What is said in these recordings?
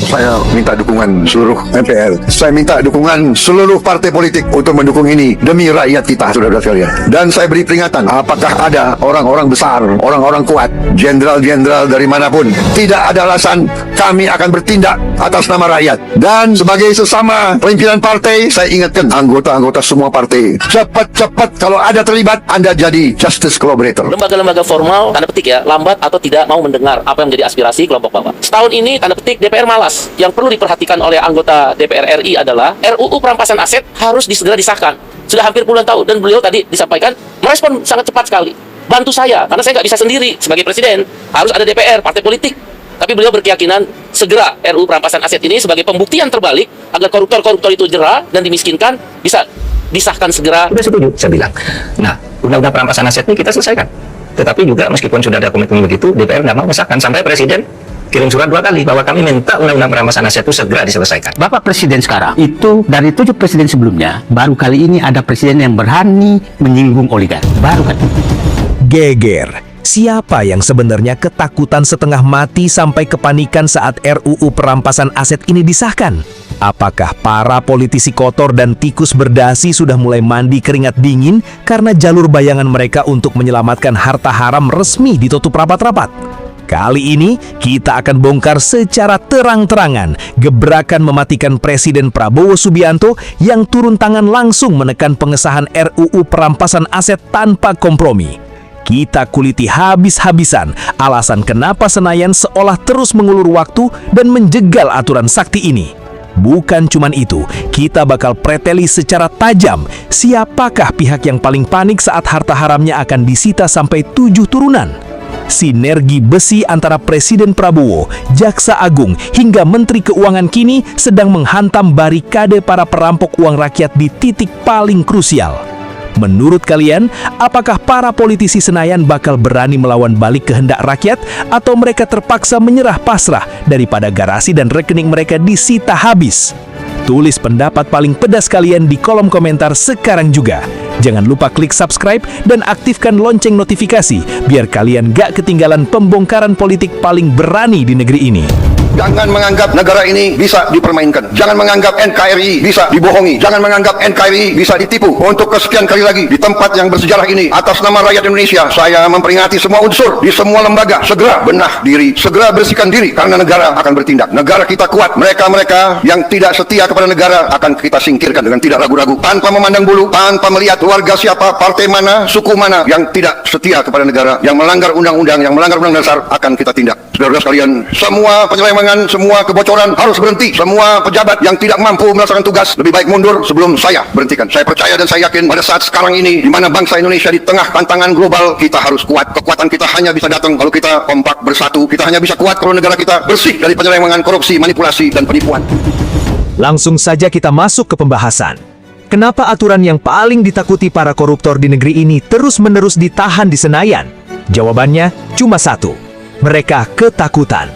saya minta dukungan seluruh MPR. Saya minta dukungan seluruh partai politik untuk mendukung ini demi rakyat kita, saudara-saudara sekalian. Dan saya beri peringatan, apakah ada orang-orang besar, orang-orang kuat, jenderal-jenderal dari manapun, tidak ada alasan kami akan bertindak atas nama rakyat. Dan sebagai sesama pimpinan partai, saya ingatkan anggota-anggota semua partai, cepat-cepat kalau ada terlibat, Anda jadi justice collaborator. Lembaga-lembaga formal, tanda petik ya, lambat atau tidak mau mendengar apa yang menjadi aspirasi kelompok bawah. Setahun ini, tanda petik, DPR malas. Yang perlu diperhatikan oleh anggota DPR RI adalah RUU perampasan aset harus segera disahkan. Sudah hampir puluhan tahun, dan beliau tadi disampaikan merespon sangat cepat sekali. Bantu saya, karena saya nggak bisa sendiri sebagai presiden. Harus ada DPR, partai politik. Tapi beliau berkeyakinan segera RUU perampasan aset ini sebagai pembuktian terbalik agar koruptor-koruptor itu jera dan dimiskinkan bisa disahkan segera. Sudah setuju, saya bilang. Nah, undang-undang perampasan aset ini kita selesaikan. Tetapi juga meskipun sudah ada komitmen begitu, DPR nggak mau mengesahkan sampai presiden kirim surat 2 kali bahwa kami minta undang-undang perampasan aset itu segera diselesaikan. Bapak Presiden sekarang itu dari 7 presiden sebelumnya, baru kali ini ada presiden yang berani menyinggung oligarki. Baru kan? Geger. Siapa yang sebenarnya ketakutan setengah mati sampai kepanikan saat RUU perampasan aset ini disahkan? Apakah para politisi kotor dan tikus berdasi sudah mulai mandi keringat dingin karena jalur bayangan mereka untuk menyelamatkan harta haram resmi ditutup rapat-rapat? Kali ini kita akan bongkar secara terang-terangan gebrakan mematikan Presiden Prabowo Subianto yang turun tangan langsung menekan pengesahan RUU perampasan aset tanpa kompromi. Kita kuliti habis-habisan alasan kenapa Senayan seolah terus mengulur waktu dan menjegal aturan sakti ini. Bukan cuman itu, kita bakal preteli secara tajam siapakah pihak yang paling panik saat harta haramnya akan disita sampai 7 turunan. Sinergi besi antara Presiden Prabowo, Jaksa Agung, hingga Menteri Keuangan kini sedang menghantam barikade para perampok uang rakyat di titik paling krusial. Menurut kalian, apakah para politisi Senayan bakal berani melawan balik kehendak rakyat atau mereka terpaksa menyerah pasrah daripada garasi dan rekening mereka disita habis? Tulis pendapat paling pedas kalian di kolom komentar sekarang juga. Jangan lupa klik subscribe dan aktifkan lonceng notifikasi biar kalian gak ketinggalan pembongkaran politik paling berani di negeri ini. Jangan menganggap negara ini bisa dipermainkan. Jangan menganggap NKRI bisa dibohongi. Jangan menganggap NKRI bisa ditipu. Untuk kesekian kali lagi di tempat yang bersejarah ini, atas nama rakyat Indonesia, saya memperingati semua unsur di semua lembaga, segera benah diri, segera bersihkan diri, karena negara akan bertindak. Negara kita kuat. Mereka-mereka yang tidak setia kepada negara akan kita singkirkan dengan tidak ragu-ragu, tanpa memandang bulu, tanpa melihat warga siapa, partai mana, suku mana yang tidak setia kepada negara, yang melanggar undang-undang, yang melanggar undang dasar, akan kita tindak. Saudara-saudara sekalian, semua penyelewengan, semua kebocoran harus berhenti. Semua pejabat yang tidak mampu melaksanakan tugas lebih baik mundur sebelum saya berhentikan. Saya percaya dan saya yakin pada saat sekarang ini, di mana bangsa Indonesia di tengah tantangan global, kita harus kuat. Kekuatan kita hanya bisa datang kalau kita kompak bersatu. Kita hanya bisa kuat kalau negara kita bersih dari penyelewengan, korupsi, manipulasi, dan penipuan. Langsung saja kita masuk ke pembahasan. Kenapa aturan yang paling ditakuti para koruptor di negeri ini terus-menerus ditahan di Senayan? Jawabannya cuma satu. Mereka ketakutan.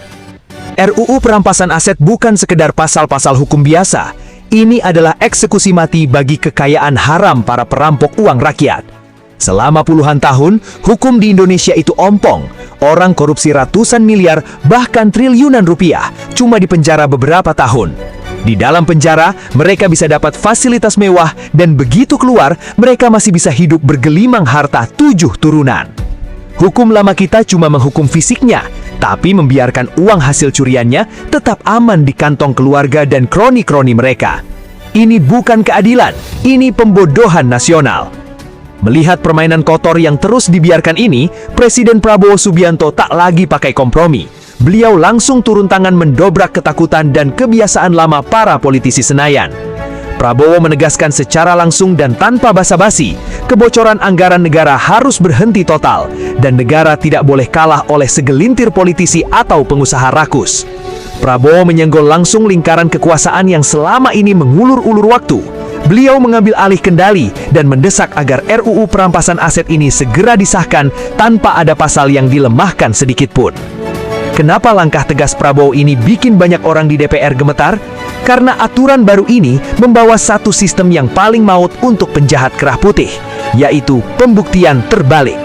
RUU perampasan aset bukan sekedar pasal-pasal hukum biasa. Ini adalah eksekusi mati bagi kekayaan haram para perampok uang rakyat. Selama puluhan tahun, hukum di Indonesia itu ompong. Orang korupsi ratusan miliar, bahkan triliunan rupiah, cuma dipenjara beberapa tahun. Di dalam penjara, mereka bisa dapat fasilitas mewah, dan begitu keluar, mereka masih bisa hidup bergelimang harta 7 turunan. Hukum lama kita cuma menghukum fisiknya, tapi membiarkan uang hasil curiannya tetap aman di kantong keluarga dan kroni-kroni mereka. Ini bukan keadilan, ini pembodohan nasional. Melihat permainan kotor yang terus dibiarkan ini, Presiden Prabowo Subianto tak lagi pakai kompromi. Beliau langsung turun tangan mendobrak ketakutan dan kebiasaan lama para politisi Senayan. Prabowo menegaskan secara langsung dan tanpa basa-basi, kebocoran anggaran negara harus berhenti total, dan negara tidak boleh kalah oleh segelintir politisi atau pengusaha rakus. Prabowo menyenggol langsung lingkaran kekuasaan yang selama ini mengulur-ulur waktu. Beliau mengambil alih kendali dan mendesak agar RUU perampasan aset ini segera disahkan tanpa ada pasal yang dilemahkan sedikitpun. Kenapa langkah tegas Prabowo ini bikin banyak orang di DPR gemetar? Karena aturan baru ini membawa satu sistem yang paling maut untuk penjahat kerah putih, yaitu pembuktian terbalik.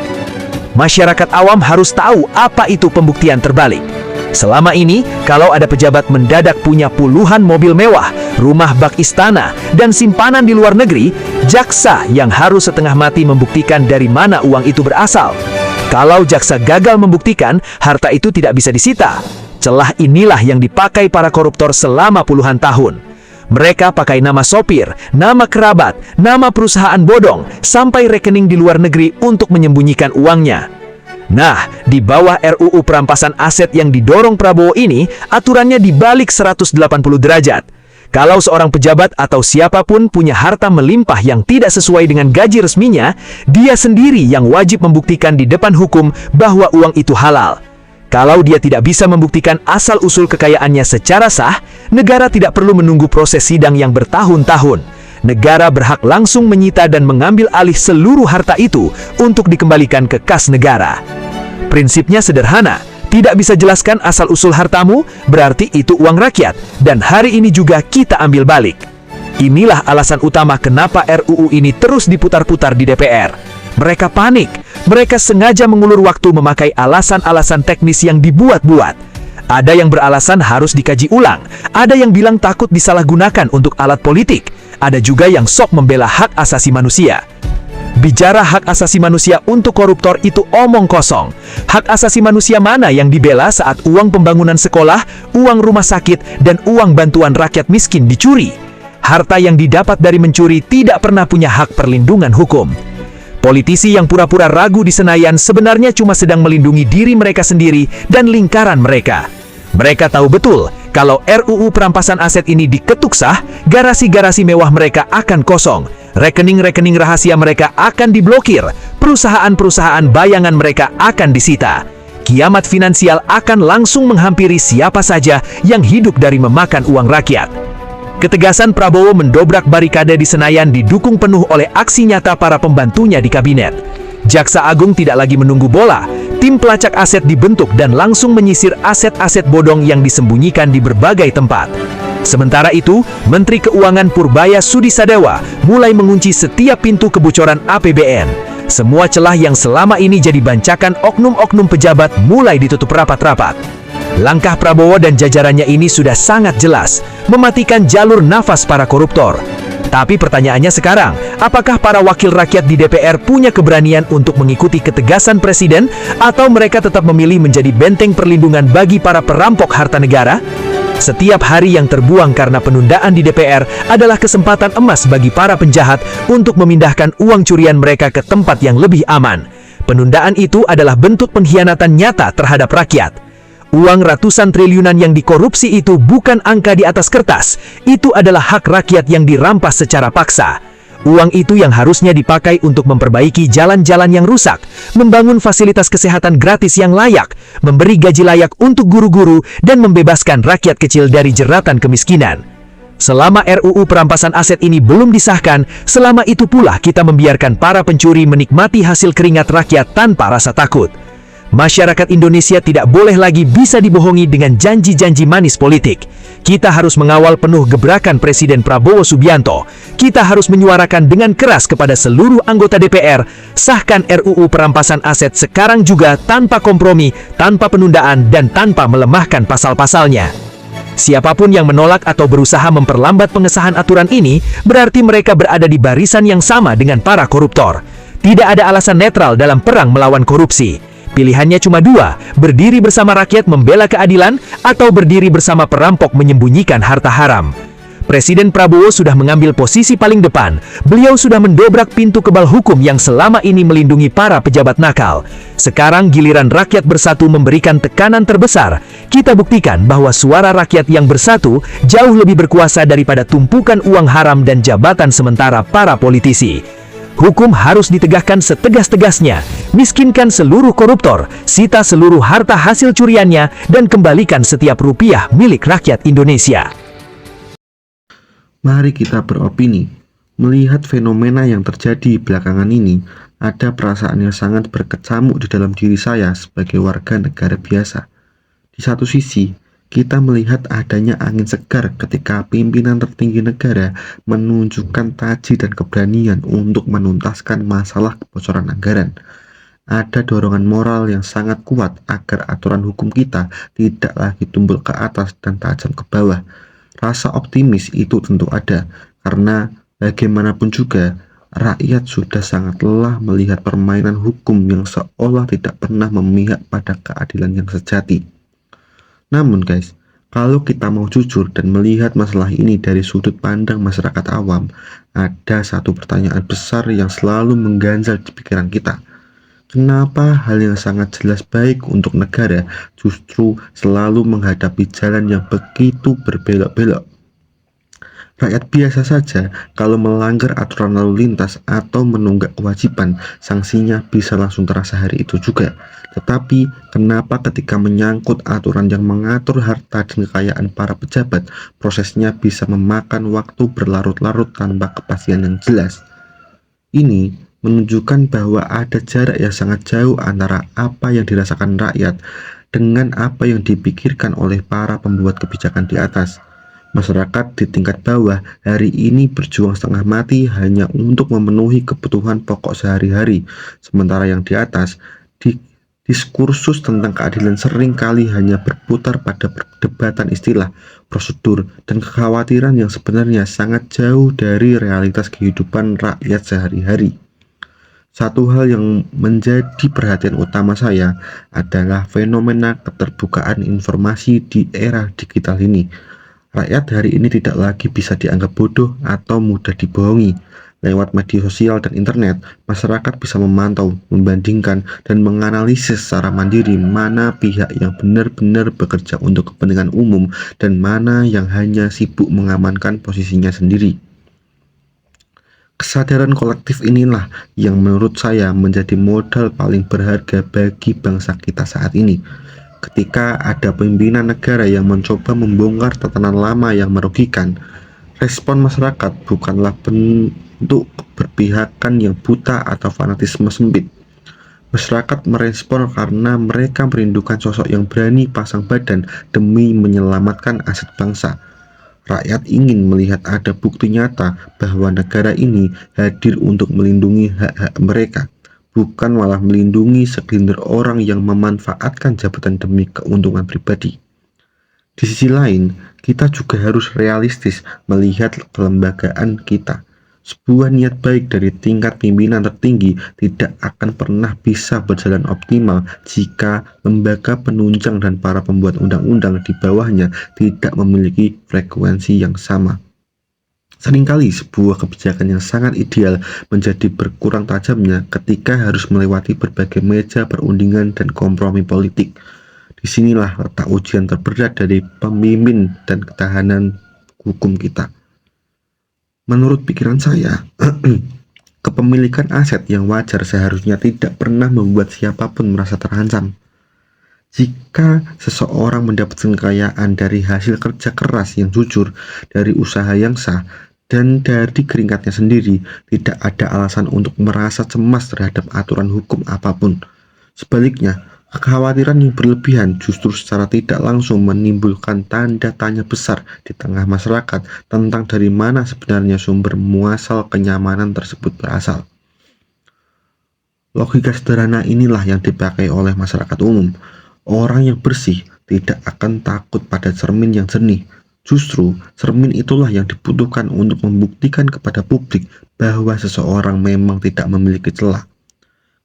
Masyarakat awam harus tahu apa itu pembuktian terbalik. Selama ini, kalau ada pejabat mendadak punya puluhan mobil mewah, rumah bak istana, dan simpanan di luar negeri, jaksa yang harus setengah mati membuktikan dari mana uang itu berasal. Kalau jaksa gagal membuktikan, harta itu tidak bisa disita. Celah inilah yang dipakai para koruptor selama puluhan tahun. Mereka pakai nama sopir, nama kerabat, nama perusahaan bodong, sampai rekening di luar negeri untuk menyembunyikan uangnya. Nah, di bawah RUU perampasan aset yang didorong Prabowo ini, aturannya dibalik 180 derajat. Kalau seorang pejabat atau siapapun punya harta melimpah yang tidak sesuai dengan gaji resminya, dia sendiri yang wajib membuktikan di depan hukum bahwa uang itu halal. Kalau dia tidak bisa membuktikan asal-usul kekayaannya secara sah, negara tidak perlu menunggu proses sidang yang bertahun-tahun. Negara berhak langsung menyita dan mengambil alih seluruh harta itu untuk dikembalikan ke kas negara. Prinsipnya sederhana, tidak bisa jelaskan asal-usul hartamu, berarti itu uang rakyat, dan hari ini juga kita ambil balik. Inilah alasan utama kenapa RUU ini terus diputar-putar di DPR. Mereka panik. Mereka sengaja mengulur waktu memakai alasan-alasan teknis yang dibuat-buat. Ada yang beralasan harus dikaji ulang. Ada yang bilang takut disalahgunakan untuk alat politik. Ada juga yang sok membela hak asasi manusia. Bicara hak asasi manusia untuk koruptor itu omong kosong. Hak asasi manusia mana yang dibela saat uang pembangunan sekolah, uang rumah sakit, dan uang bantuan rakyat miskin dicuri? Harta yang didapat dari mencuri tidak pernah punya hak perlindungan hukum. Politisi yang pura-pura ragu di Senayan sebenarnya cuma sedang melindungi diri mereka sendiri dan lingkaran mereka. Mereka tahu betul, kalau RUU perampasan aset ini diketuk sah, garasi-garasi mewah mereka akan kosong, rekening-rekening rahasia mereka akan diblokir, perusahaan-perusahaan bayangan mereka akan disita. Kiamat finansial akan langsung menghampiri siapa saja yang hidup dari memakan uang rakyat. Ketegasan Prabowo mendobrak barikade di Senayan didukung penuh oleh aksi nyata para pembantunya di kabinet. Jaksa Agung tidak lagi menunggu bola. Tim pelacak aset dibentuk dan langsung menyisir aset-aset bodong yang disembunyikan di berbagai tempat. Sementara itu, Menteri Keuangan Purbaya Sudisadewa mulai mengunci setiap pintu kebocoran APBN. Semua celah yang selama ini jadi bancakan oknum-oknum pejabat mulai ditutup rapat-rapat. Langkah Prabowo dan jajarannya ini sudah sangat jelas, mematikan jalur nafas para koruptor. Tapi pertanyaannya sekarang, apakah para wakil rakyat di DPR punya keberanian untuk mengikuti ketegasan Presiden, atau mereka tetap memilih menjadi benteng perlindungan bagi para perampok harta negara? Setiap hari yang terbuang karena penundaan di DPR adalah kesempatan emas bagi para penjahat untuk memindahkan uang curian mereka ke tempat yang lebih aman. Penundaan itu adalah bentuk pengkhianatan nyata terhadap rakyat. Uang ratusan triliunan yang dikorupsi itu bukan angka di atas kertas, itu adalah hak rakyat yang dirampas secara paksa. Uang itu yang harusnya dipakai untuk memperbaiki jalan-jalan yang rusak, membangun fasilitas kesehatan gratis yang layak, memberi gaji layak untuk guru-guru, dan membebaskan rakyat kecil dari jeratan kemiskinan. Selama RUU perampasan aset ini belum disahkan, selama itu pula kita membiarkan para pencuri menikmati hasil keringat rakyat tanpa rasa takut. Masyarakat Indonesia tidak boleh lagi bisa dibohongi dengan janji-janji manis politik. Kita harus mengawal penuh gebrakan Presiden Prabowo Subianto. Kita harus menyuarakan dengan keras kepada seluruh anggota DPR, sahkan RUU perampasan aset sekarang juga tanpa kompromi, tanpa penundaan, dan tanpa melemahkan pasal-pasalnya. Siapapun yang menolak atau berusaha memperlambat pengesahan aturan ini, berarti mereka berada di barisan yang sama dengan para koruptor. Tidak ada alasan netral dalam perang melawan korupsi. Pilihannya cuma dua, berdiri bersama rakyat membela keadilan, atau berdiri bersama perampok menyembunyikan harta haram. Presiden Prabowo sudah mengambil posisi paling depan. Beliau sudah mendobrak pintu kebal hukum yang selama ini melindungi para pejabat nakal. Sekarang giliran rakyat bersatu memberikan tekanan terbesar. Kita buktikan bahwa suara rakyat yang bersatu jauh lebih berkuasa daripada tumpukan uang haram dan jabatan sementara para politisi. Hukum harus ditegakkan setegas-tegasnya, miskinkan seluruh koruptor, sita seluruh harta hasil curiannya, dan kembalikan setiap rupiah milik rakyat Indonesia. Mari kita beropini. Melihat fenomena yang terjadi belakangan ini, ada perasaan yang sangat berkecamuk di dalam diri saya sebagai warga negara biasa. Di satu sisi, kita melihat adanya angin segar ketika pimpinan tertinggi negara menunjukkan taji dan keberanian untuk menuntaskan masalah kebocoran anggaran. ada dorongan moral yang sangat kuat agar aturan hukum kita tidak lagi tumbul ke atas dan tajam ke bawah. Rasa optimis itu tentu ada, karena bagaimanapun juga rakyat sudah sangat lelah melihat permainan hukum yang seolah tidak pernah memihak pada keadilan yang sejati. Namun guys, kalau kita mau jujur dan melihat masalah ini dari sudut pandang masyarakat awam, ada satu pertanyaan besar yang selalu mengganjal di pikiran kita. Kenapa hal yang sangat jelas baik untuk negara justru selalu menghadapi jalan yang begitu berbelok-belok? Rakyat biasa saja kalau melanggar aturan lalu lintas atau menunggak kewajiban, sanksinya bisa langsung terasa hari itu juga. Tetapi kenapa ketika menyangkut aturan yang mengatur harta dan kekayaan para pejabat, prosesnya bisa memakan waktu berlarut-larut tanpa kepastian yang jelas? Ini menunjukkan bahwa ada jarak yang sangat jauh antara apa yang dirasakan rakyat dengan apa yang dipikirkan oleh para pembuat kebijakan di atas. Masyarakat di tingkat bawah hari ini berjuang setengah mati hanya untuk memenuhi kebutuhan pokok sehari-hari, sementara yang di atas, diskursus tentang keadilan sering kali hanya berputar pada perdebatan istilah, prosedur, dan kekhawatiran yang sebenarnya sangat jauh dari realitas kehidupan rakyat sehari-hari. Satu hal yang menjadi perhatian utama saya adalah fenomena keterbukaan informasi di era digital ini. Rakyat hari ini tidak lagi bisa dianggap bodoh atau mudah dibohongi. Lewat media sosial dan internet, masyarakat bisa memantau, membandingkan, dan menganalisis secara mandiri mana pihak yang benar-benar bekerja untuk kepentingan umum dan mana yang hanya sibuk mengamankan posisinya sendiri. Kesadaran kolektif inilah yang menurut saya menjadi modal paling berharga bagi bangsa kita saat ini. Ketika ada pimpinan negara yang mencoba membongkar tatanan lama yang merugikan, respon masyarakat bukanlah bentuk keberpihakan yang buta atau fanatisme sempit. Masyarakat merespon karena mereka merindukan sosok yang berani pasang badan demi menyelamatkan aset bangsa. Rakyat ingin melihat ada bukti nyata bahwa negara ini hadir untuk melindungi hak-hak mereka, bukan malah melindungi segelintir orang yang memanfaatkan jabatan demi keuntungan pribadi. Di sisi lain, kita juga harus realistis melihat kelembagaan kita. Sebuah niat baik dari tingkat pimpinan tertinggi tidak akan pernah bisa berjalan optimal jika lembaga penunjang dan para pembuat undang-undang di bawahnya tidak memiliki frekuensi yang sama. Seringkali sebuah kebijakan yang sangat ideal menjadi berkurang tajamnya ketika harus melewati berbagai meja perundingan dan kompromi politik. Disinilah letak ujian terberat dari pemimpin dan ketahanan hukum kita. Menurut pikiran saya, kepemilikan aset yang wajar seharusnya tidak pernah membuat siapapun merasa terancam. Jika seseorang mendapatkan kekayaan dari hasil kerja keras yang jujur, dari usaha yang sah, dan dari keringatnya sendiri, tidak ada alasan untuk merasa cemas terhadap aturan hukum apapun. Sebaliknya, kekhawatiran yang berlebihan justru secara tidak langsung menimbulkan tanda tanya besar di tengah masyarakat tentang dari mana sebenarnya sumber muasal kenyamanan tersebut berasal. Logika sederhana inilah yang dipakai oleh masyarakat umum. Orang yang bersih tidak akan takut pada cermin yang jernih. Justru, cermin itulah yang dibutuhkan untuk membuktikan kepada publik bahwa seseorang memang tidak memiliki celah.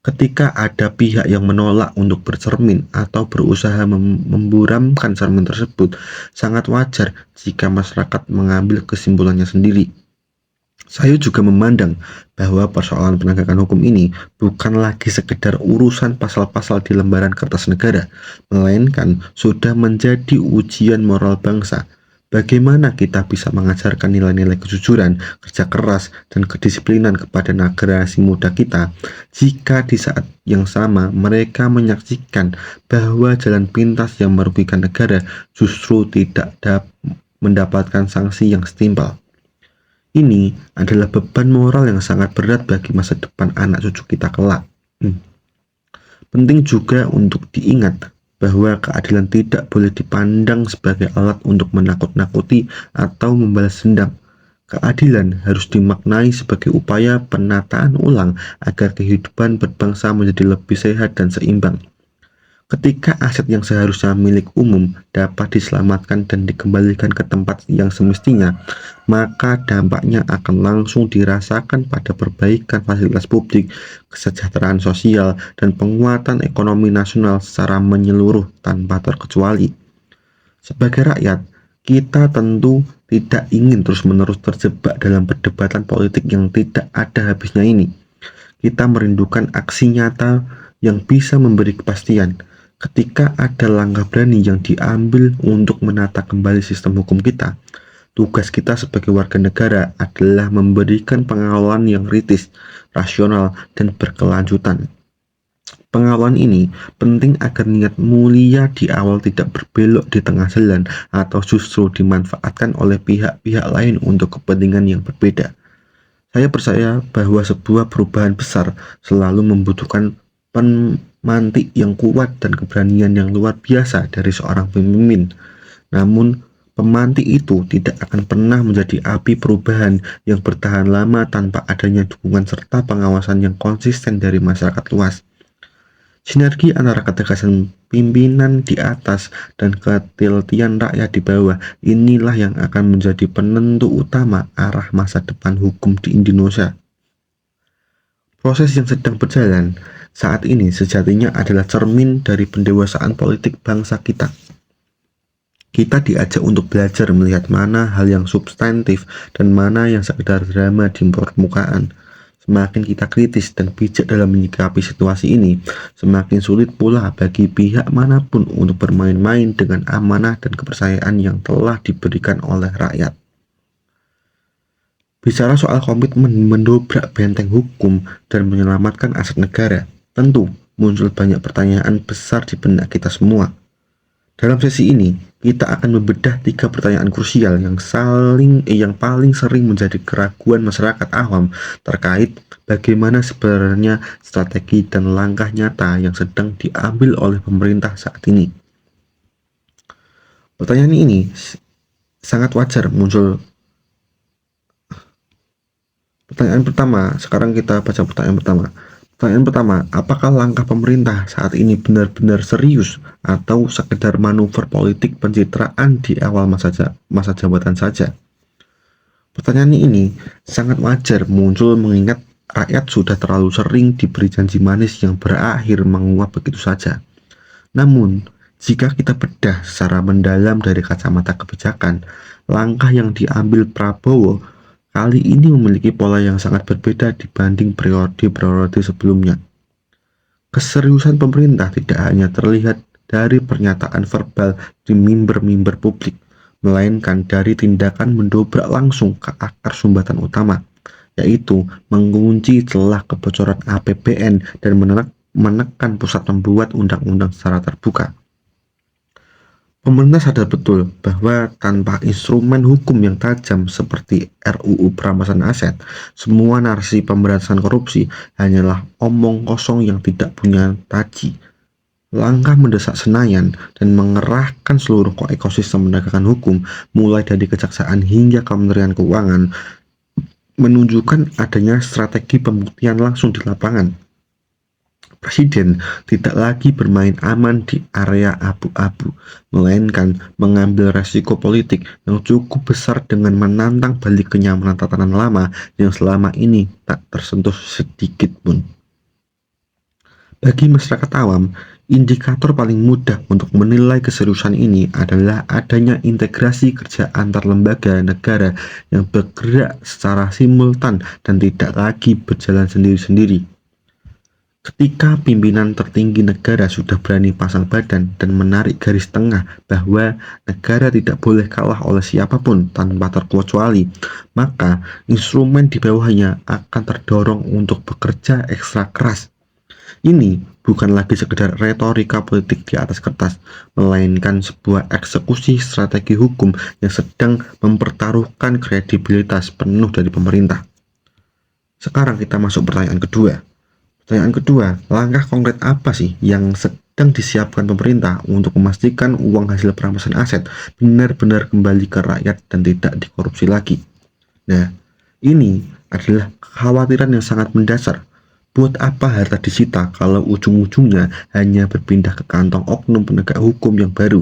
Ketika ada pihak yang menolak untuk bercermin atau berusaha memburamkan cermin tersebut, sangat wajar jika masyarakat mengambil kesimpulannya sendiri. Saya juga memandang bahwa persoalan penegakan hukum ini bukan lagi sekedar urusan pasal-pasal di lembaran kertas negara, melainkan sudah menjadi ujian moral bangsa. Bagaimana kita bisa mengajarkan nilai-nilai kejujuran, kerja keras, dan kedisiplinan kepada generasi muda kita jika di saat yang sama mereka menyaksikan bahwa jalan pintas yang merugikan negara justru tidak mendapatkan sanksi yang setimpal. Ini adalah beban moral yang sangat berat bagi masa depan anak cucu kita kelak. Penting juga untuk diingat bahwa keadilan tidak boleh dipandang sebagai alat untuk menakut-nakuti atau membalas dendam. Keadilan harus dimaknai sebagai upaya penataan ulang agar kehidupan berbangsa menjadi lebih sehat dan seimbang. Ketika aset yang seharusnya milik umum dapat diselamatkan dan dikembalikan ke tempat yang semestinya, maka dampaknya akan langsung dirasakan pada perbaikan fasilitas publik, kesejahteraan sosial, dan penguatan ekonomi nasional secara menyeluruh tanpa terkecuali. Sebagai rakyat, kita tentu tidak ingin terus-menerus terjebak dalam perdebatan politik yang tidak ada habisnya ini. Kita merindukan aksi nyata yang bisa memberi kepastian. Ketika ada langkah berani yang diambil untuk menata kembali sistem hukum kita, tugas kita sebagai warga negara adalah memberikan pengawalan yang kritis, rasional, dan berkelanjutan. Pengawalan ini penting agar niat mulia di awal tidak berbelok di tengah jalan atau justru dimanfaatkan oleh pihak-pihak lain untuk kepentingan yang berbeda. Saya percaya bahwa sebuah perubahan besar selalu membutuhkan pemantik yang kuat dan keberanian yang luar biasa dari seorang pemimpin. Namun, pemantik itu tidak akan pernah menjadi api perubahan yang bertahan lama tanpa adanya dukungan serta pengawasan yang konsisten dari masyarakat luas. Sinergi antara ketegasan pimpinan di atas dan ketelitian rakyat di bawah inilah yang akan menjadi penentu utama arah masa depan hukum di Indonesia. Proses yang sedang berjalan saat ini sejatinya adalah cermin dari pendewasaan politik bangsa kita. Kita diajak untuk belajar melihat mana hal yang substantif dan mana yang sekedar drama di permukaan. Semakin kita kritis dan bijak dalam menyikapi situasi ini, semakin sulit pula bagi pihak manapun untuk bermain-main dengan amanah dan kepercayaan yang telah diberikan oleh rakyat. Bicara soal komitmen mendobrak benteng hukum dan menyelamatkan aset negara, tentu muncul banyak pertanyaan besar di benak kita semua. Dalam sesi ini, kita akan membedah 3 pertanyaan krusial yang paling sering menjadi keraguan masyarakat awam terkait bagaimana sebenarnya strategi dan langkah nyata yang sedang diambil oleh pemerintah saat ini. Pertanyaan ini sangat wajar muncul. Pertanyaan pertama, sekarang kita baca pertanyaan pertama. Pertanyaan pertama, apakah langkah pemerintah saat ini benar-benar serius atau sekedar manuver politik pencitraan di awal masa jabatan saja? Pertanyaan ini sangat wajar muncul mengingat rakyat sudah terlalu sering diberi janji manis yang berakhir menguap begitu saja. Namun, jika kita bedah secara mendalam dari kacamata kebijakan, langkah yang diambil Prabowo kali ini memiliki pola yang sangat berbeda dibanding periode sebelumnya. Keseriusan pemerintah tidak hanya terlihat dari pernyataan verbal di mimbar-mimbar publik, melainkan dari tindakan mendobrak langsung ke akar sumbatan utama, yaitu mengunci celah kebocoran APBN dan menekan pusat pembuat undang-undang secara terbuka. Pemerintah sadar betul bahwa tanpa instrumen hukum yang tajam seperti RUU Perampasan Aset, semua narasi pemberantasan korupsi hanyalah omong kosong yang tidak punya taji. Langkah mendesak Senayan dan mengerahkan seluruh ekosistem penegakan hukum, mulai dari Kejaksaan hingga Kementerian Keuangan, menunjukkan adanya strategi pembuktian langsung di lapangan. Presiden tidak lagi bermain aman di area abu-abu, melainkan mengambil resiko politik yang cukup besar dengan menantang balik kenyamanan tatanan lama yang selama ini tak tersentuh sedikit pun. Bagi masyarakat awam, indikator paling mudah untuk menilai keseriusan ini adalah adanya integrasi kerja antar lembaga negara yang bergerak secara simultan dan tidak lagi berjalan sendiri-sendiri. Ketika pimpinan tertinggi negara sudah berani pasang badan dan menarik garis tengah bahwa negara tidak boleh kalah oleh siapapun tanpa terkecuali, maka instrumen di bawahnya akan terdorong untuk bekerja ekstra keras. Ini bukan lagi sekedar retorika politik di atas kertas, melainkan sebuah eksekusi strategi hukum yang sedang mempertaruhkan kredibilitas penuh dari pemerintah. Sekarang kita masuk pertanyaan kedua. Pertanyaan kedua, langkah konkret apa sih yang sedang disiapkan pemerintah untuk memastikan uang hasil perampasan aset benar-benar kembali ke rakyat dan tidak dikorupsi lagi? Nah, ini adalah kekhawatiran yang sangat mendasar. Buat apa harta disita kalau ujung-ujungnya hanya berpindah ke kantong oknum penegak hukum yang baru?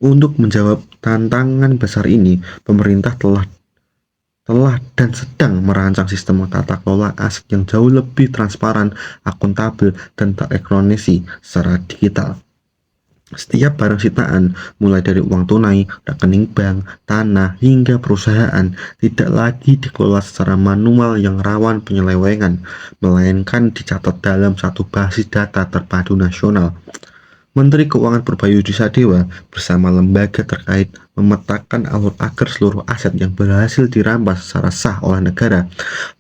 Untuk menjawab tantangan besar ini, pemerintah telah dan sedang merancang sistem tata kelola aset yang jauh lebih transparan, akuntabel, dan terelektronisasi secara digital. Setiap barang sitaan, mulai dari uang tunai, rekening bank, tanah, hingga perusahaan, tidak lagi dikelola secara manual yang rawan penyelewengan, melainkan dicatat dalam satu basis data terpadu nasional. Menteri Keuangan Purbayudi Sadewa bersama lembaga terkait memetakan alur agar seluruh aset yang berhasil dirampas secara sah oleh negara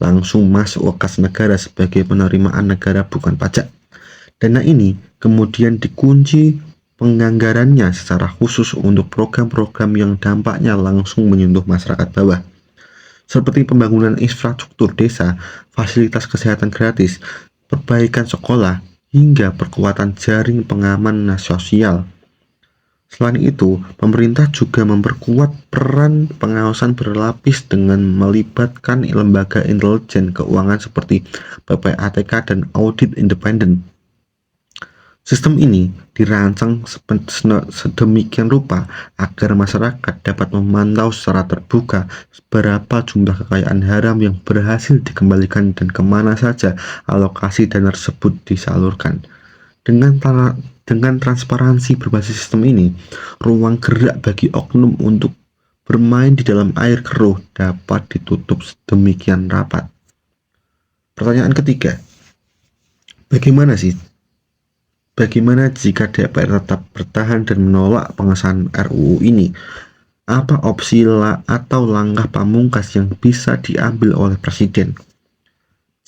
langsung masuk ke kas negara sebagai penerimaan negara bukan pajak. Dana ini kemudian dikunci penganggarannya secara khusus untuk program-program yang dampaknya langsung menyentuh masyarakat bawah, seperti pembangunan infrastruktur desa, fasilitas kesehatan gratis, perbaikan sekolah, hingga perkuatan jaring pengaman sosial. Selain itu, pemerintah juga memperkuat peran pengawasan berlapis dengan melibatkan lembaga intelijen keuangan seperti PPATK dan audit independen. Sistem ini dirancang sedemikian rupa agar masyarakat dapat memantau secara terbuka berapa jumlah kekayaan haram yang berhasil dikembalikan dan kemana saja alokasi dana tersebut disalurkan. Dengan transparansi berbasis sistem ini, ruang gerak bagi oknum untuk bermain di dalam air keruh dapat ditutup sedemikian rapat. Pertanyaan ketiga, Bagaimana jika DPR tetap bertahan dan menolak pengesahan RUU ini? Apa opsi atau langkah pamungkas yang bisa diambil oleh Presiden?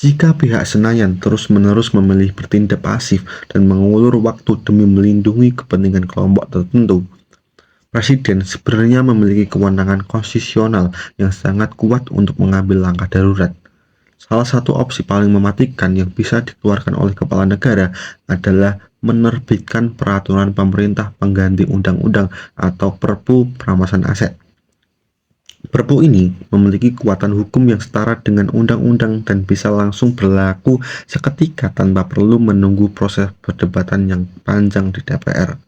Jika pihak Senayan terus-menerus memilih bertindak pasif dan mengulur waktu demi melindungi kepentingan kelompok tertentu, Presiden sebenarnya memiliki kewenangan konstitusional yang sangat kuat untuk mengambil langkah darurat. Salah satu opsi paling mematikan yang bisa dikeluarkan oleh kepala negara adalah menerbitkan peraturan pemerintah pengganti undang-undang atau Perpu perampasan aset. Perpu ini memiliki kekuatan hukum yang setara dengan undang-undang dan bisa langsung berlaku seketika tanpa perlu menunggu proses perdebatan yang panjang di DPR.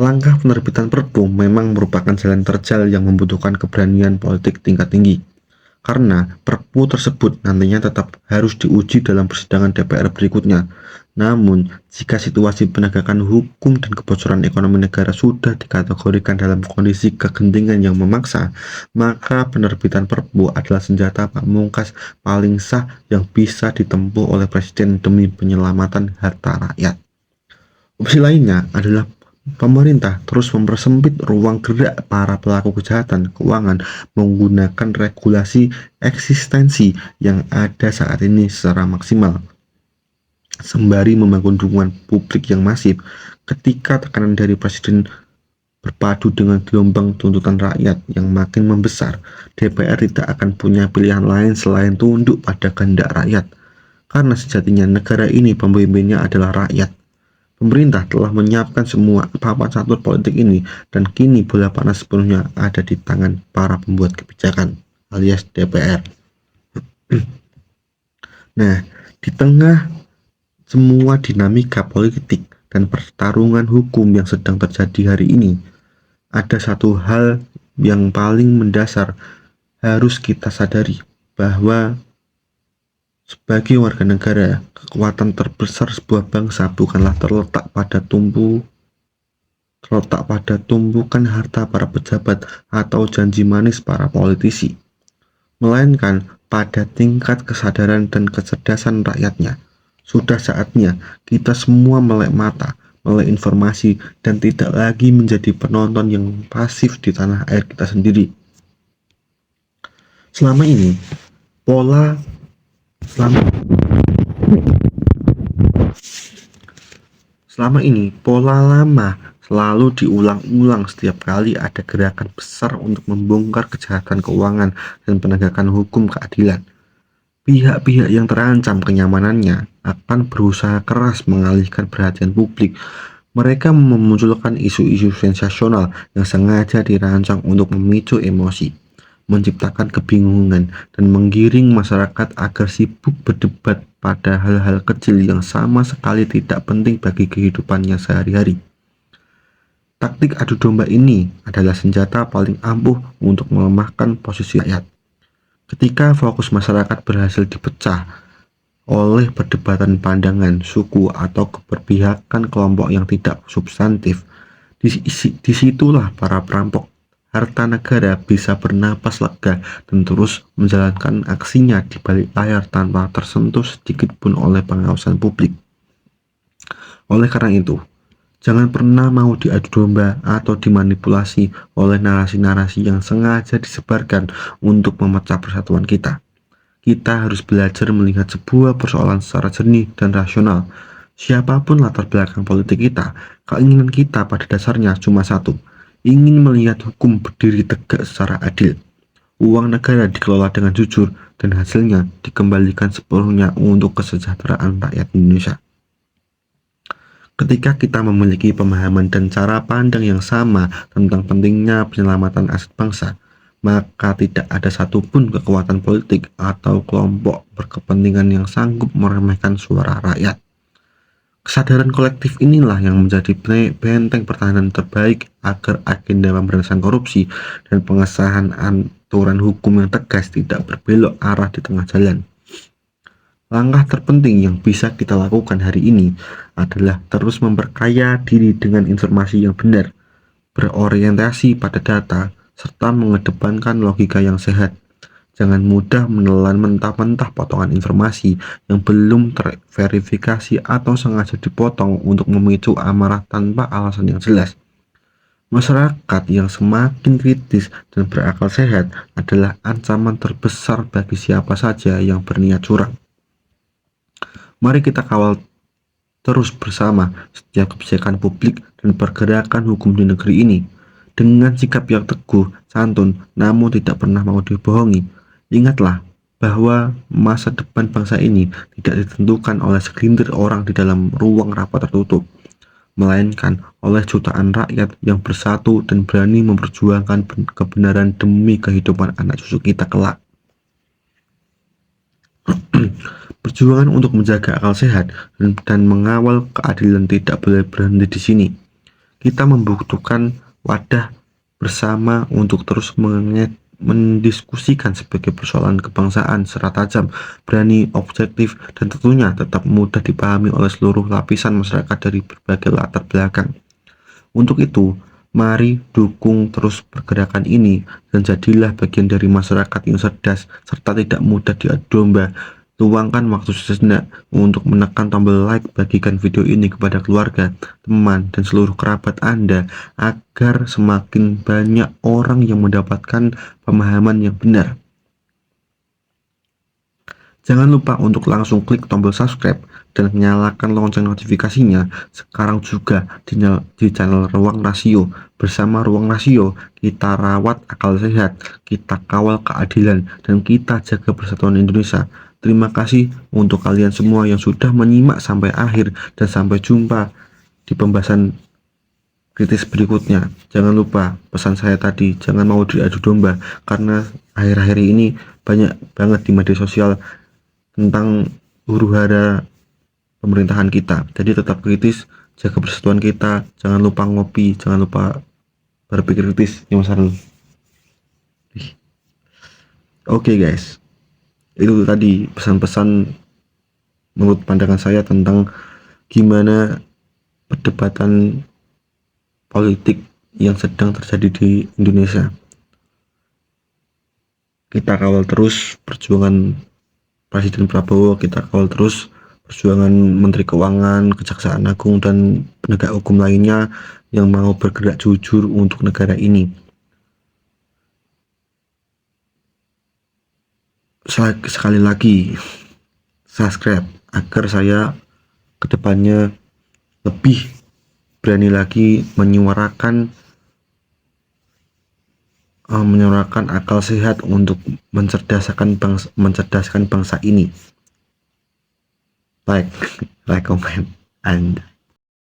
Langkah penerbitan Perpu memang merupakan jalan terjal yang membutuhkan keberanian politik tingkat tinggi, karena Perpu tersebut nantinya tetap harus diuji dalam persidangan DPR berikutnya. Namun, jika situasi penegakan hukum dan kebocoran ekonomi negara sudah dikategorikan dalam kondisi kegentingan yang memaksa, maka penerbitan Perpu adalah senjata pamungkas paling sah yang bisa ditempuh oleh Presiden demi penyelamatan harta rakyat. Opsi lainnya adalah pemerintah terus mempersempit ruang gerak para pelaku kejahatan keuangan menggunakan regulasi eksistensi yang ada saat ini secara maksimal, sembari membangun dukungan publik yang masif. Ketika tekanan dari Presiden berpadu dengan gelombang tuntutan rakyat yang makin membesar, DPR tidak akan punya pilihan lain selain tunduk pada kehendak rakyat, karena sejatinya negara ini pemimpinnya adalah rakyat. Pemerintah telah menyiapkan semua papan catur politik ini dan kini bola panas sepenuhnya ada di tangan para pembuat kebijakan alias DPR. Nah, di tengah semua dinamika politik dan pertarungan hukum yang sedang terjadi hari ini, ada satu hal yang paling mendasar harus kita sadari, bahwa sebagai warga negara, kekuatan terbesar sebuah bangsa bukanlah terletak pada tumpukan harta para pejabat atau janji manis para politisi, melainkan pada tingkat kesadaran dan kecerdasan rakyatnya. Sudah saatnya kita semua melek mata, melek informasi, dan tidak lagi menjadi penonton yang pasif di tanah air kita sendiri. Selama ini, pola lama selalu diulang-ulang setiap kali ada gerakan besar untuk membongkar kejahatan keuangan dan penegakan hukum keadilan. Pihak-pihak yang terancam kenyamanannya akan berusaha keras mengalihkan perhatian publik. Mereka memunculkan isu-isu sensasional yang sengaja dirancang untuk memicu emosi, menciptakan kebingungan, dan menggiring masyarakat agar sibuk berdebat pada hal-hal kecil yang sama sekali tidak penting bagi kehidupannya sehari-hari. Taktik adu domba ini adalah senjata paling ampuh untuk melemahkan posisi rakyat. Ketika fokus masyarakat berhasil dipecah oleh perdebatan pandangan, suku, atau keberpihakan kelompok yang tidak substantif, disitulah para perampok harta negara bisa bernapas lega dan terus menjalankan aksinya di balik layar tanpa tersentuh sedikit pun oleh pengawasan publik. Oleh karena itu, jangan pernah mau diadu domba atau dimanipulasi oleh narasi-narasi yang sengaja disebarkan untuk memecah persatuan kita. Kita harus belajar melihat sebuah persoalan secara jernih dan rasional. Siapapun latar belakang politik kita, keinginan kita pada dasarnya cuma satu, ingin melihat hukum berdiri tegak secara adil. Uang negara dikelola dengan jujur dan hasilnya dikembalikan sepenuhnya untuk kesejahteraan rakyat Indonesia. Ketika kita memiliki pemahaman dan cara pandang yang sama tentang pentingnya penyelamatan aset bangsa, maka tidak ada satupun kekuatan politik atau kelompok berkepentingan yang sanggup meremehkan suara rakyat. Kesadaran kolektif inilah yang menjadi benteng pertahanan terbaik agar agenda pemberantasan korupsi dan pengesahan aturan hukum yang tegas tidak berbelok arah di tengah jalan. Langkah terpenting yang bisa kita lakukan hari ini adalah terus memperkaya diri dengan informasi yang benar, berorientasi pada data, serta mengedepankan logika yang sehat. Jangan mudah menelan mentah-mentah potongan informasi yang belum terverifikasi atau sengaja dipotong untuk memicu amarah tanpa alasan yang jelas. Masyarakat yang semakin kritis dan berakal sehat adalah ancaman terbesar bagi siapa saja yang berniat curang. Mari kita kawal terus bersama setiap kebijakan publik dan pergerakan hukum di negeri ini dengan sikap yang teguh, santun, namun tidak pernah mau dibohongi. Ingatlah bahwa masa depan bangsa ini tidak ditentukan oleh segelintir orang di dalam ruang rapat tertutup, melainkan oleh jutaan rakyat yang bersatu dan berani memperjuangkan kebenaran demi kehidupan anak cucu kita kelak. Perjuangan untuk menjaga akal sehat dan mengawal keadilan tidak boleh berhenti di sini. Kita membutuhkan wadah bersama untuk terus mendiskusikan sebagai persoalan kebangsaan secara tajam, berani, objektif, dan tentunya tetap mudah dipahami oleh seluruh lapisan masyarakat dari berbagai latar belakang. Untuk itu, mari dukung terus pergerakan ini dan jadilah bagian dari masyarakat yang cerdas serta tidak mudah diadu domba. Luangkan waktu sejenak untuk menekan tombol like, bagikan video ini kepada keluarga, teman, dan seluruh kerabat Anda agar semakin banyak orang yang mendapatkan pemahaman yang benar. Jangan lupa untuk langsung klik tombol subscribe dan nyalakan lonceng notifikasinya sekarang juga di channel Ruang Rasio. Bersama Ruang Rasio, kita rawat akal sehat, kita kawal keadilan, dan kita jaga persatuan Indonesia. Terima kasih untuk kalian semua yang sudah menyimak sampai akhir, dan sampai jumpa di pembahasan kritis berikutnya. Jangan lupa pesan saya tadi, jangan mau diadu domba, karena akhir-akhir ini banyak banget di media sosial tentang huru-hara pemerintahan kita. Jadi tetap kritis, jaga persatuan kita, jangan lupa ngopi, jangan lupa berpikir kritis. Oke guys, itu tadi pesan-pesan menurut pandangan saya tentang gimana perdebatan politik yang sedang terjadi di Indonesia. Kita kawal terus perjuangan Presiden Prabowo, kita kawal terus perjuangan Menteri Keuangan, Kejaksaan Agung, dan penegak hukum lainnya yang mau bergerak jujur untuk negara ini. Sekali lagi, subscribe agar saya kedepannya lebih berani lagi menyuarakan akal sehat untuk mencerdaskan bangsa ini. Like, comment, and